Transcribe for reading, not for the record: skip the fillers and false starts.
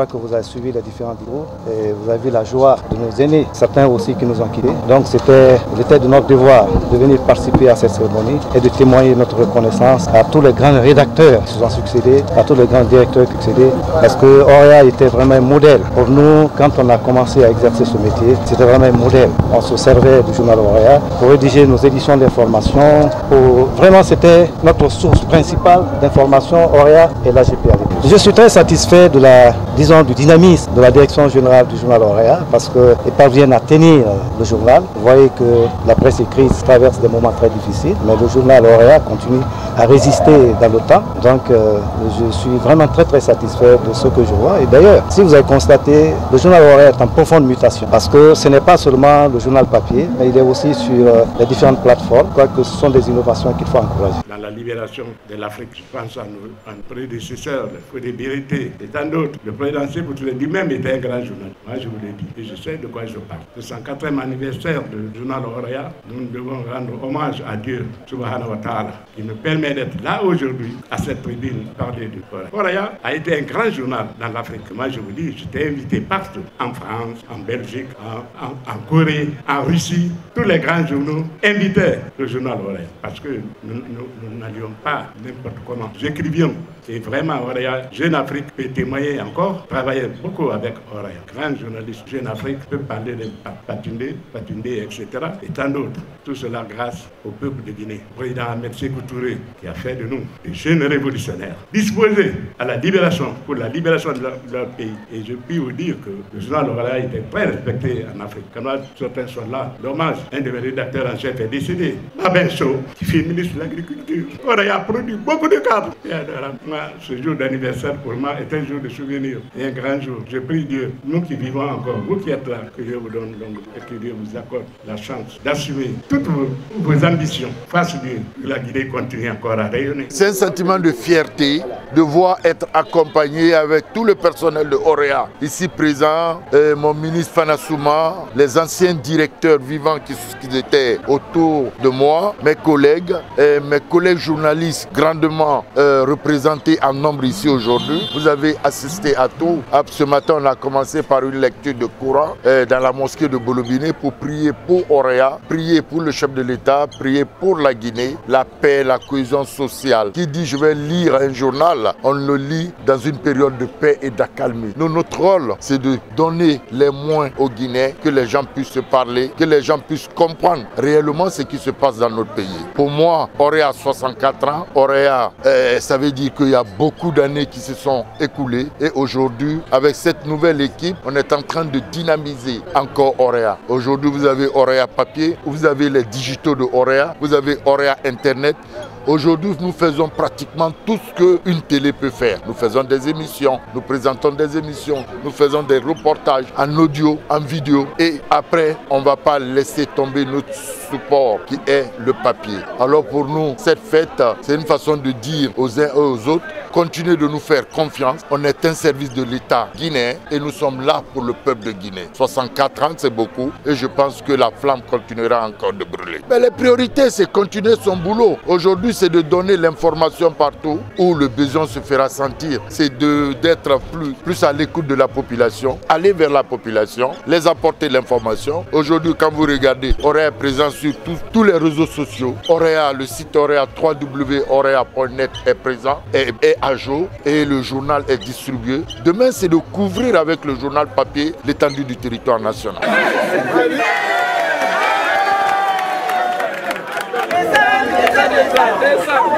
crois que vous avez suivi les différents vidéos et vous avez vu la joie de nos aînés, certains aussi qui nous ont quittés. Donc il était de notre devoir de venir participer à cette cérémonie et de témoigner notre reconnaissance à tous les grands rédacteurs qui se sont succédés, à tous les grands directeurs qui succédés, parce que Auréa était vraiment un modèle. Pour nous, quand on a commencé à exercer ce métier, c'était vraiment un modèle. On se servait du journal Auréa pour rédiger nos éditions d'information. Vraiment, c'était notre source principale d'information, Auréa et l'AGP. Je suis très satisfait de du dynamisme de la direction générale du journal Auréa parce qu'ils parviennent à tenir le journal. Vous voyez que la presse écrite traverse des moments très difficiles, mais le journal Auréa continue à résister dans le temps. Donc je suis vraiment très satisfait de ce que je vois. Et d'ailleurs, si vous avez constaté, le journal Auréa est en profonde mutation parce que ce n'est pas seulement le journal papier, mais il est aussi sur les différentes plateformes. Je crois que ce sont des innovations qu'il faut encourager. Dans la libération de l'Afrique, je pense à nos prédécesseurs, Fodé Birité et tant d'autres. Le président Sékou Touré lui-même était un grand journaliste. Moi, je vous l'ai dit. Et je sais de quoi je parle. Le 104e anniversaire du journal Auréa, nous devons rendre hommage à Dieu, Subhanahu wa Ta'ala, qui me permet d'être là aujourd'hui, à cette tribune, parler du Auréa. Auréa a été un grand journal dans l'Afrique. Moi, je vous dis, j'étais invité partout, en France, en Belgique, en Corée, en Russie. Tous les grands journaux invitaient le journal Auréa. Parce que nous n'allions pas n'importe comment. J'écrivions. Et vraiment, Auréa, Jeune Afrique peut témoigner encore, travailler beaucoup avec Auréa. Grand journaliste, Jeune Afrique peut parler de Patundé, etc. Et tant d'autres. Tout cela grâce au peuple de Guinée. Le président Ahmed Sékou Touré, qui a fait de nous des jeunes révolutionnaires, disposés à la libération, pour la libération de leur pays. Et je puis vous dire que le journal Auréa était très respecté en Afrique. Quand certains sont là, l'hommage, un de mes rédacteurs en chef est décédé. Babin Sow, qui fut ministre de l'Agriculture. Auréa a produit beaucoup de cadres. Ce jour d'anniversaire pour moi est un jour de souvenir et un grand jour. Je prie Dieu, nous qui vivons encore, vous qui êtes là, que Dieu vous donne longue et que Dieu vous accorde la chance d'assumer toutes vos ambitions. Face Dieu, que la Guinée continue encore à rayonner. C'est un sentiment de fierté de voir être accompagné avec tout le personnel de Auréa. Ici présent, mon ministre Fanasouma, les anciens directeurs vivants qui étaient autour de moi, mes collègues journalistes grandement représentés en nombre ici aujourd'hui. Vous avez assisté à tout. Ce matin, on a commencé par une lecture de Coran dans la mosquée de Bolobine pour prier pour Auréa, prier pour le chef de l'État, prier pour la Guinée, la paix, la cohésion sociale. Qui dit je vais lire un journal, on le lit dans une période de paix et d'accalmie. Notre rôle, c'est de donner les moyens aux Guinéens, que les gens puissent se parler, que les gens puissent comprendre réellement ce qui se passe dans notre pays. Pour moi, Auréa a 64 ans. Auréa, ça veut dire qu'il y a beaucoup d'années qui se sont écoulées. Et aujourd'hui, avec cette nouvelle équipe, on est en train de dynamiser encore Auréa. Aujourd'hui, vous avez Auréa papier, vous avez les digitaux de Auréa, vous avez Auréa Internet. Aujourd'hui, nous faisons pratiquement tout ce qu'une télé peut faire. Nous faisons des émissions, nous présentons des émissions, nous faisons des reportages en audio, en vidéo. Et après, on ne va pas laisser tomber notre support qui est le papier. Alors pour nous, cette fête, c'est une façon de dire aux uns et aux autres, continuez de nous faire confiance. On est un service de l'État guinéen et nous sommes là pour le peuple de Guinée. 64 ans, c'est beaucoup et je pense que la flamme continuera encore de brûler. Mais les priorités, c'est continuer son boulot. Aujourd'hui, c'est de donner l'information partout où le besoin se fera sentir. C'est d'être plus à l'écoute de la population, aller vers la population, les apporter l'information. Aujourd'hui, quand vous regardez, Auréa est présent sur tous les réseaux sociaux. Auréa, le site Auréa, www.aurea.net est présent et est à jour et le journal est distribué. Demain, c'est de couvrir avec le journal papier l'étendue du territoire national. That's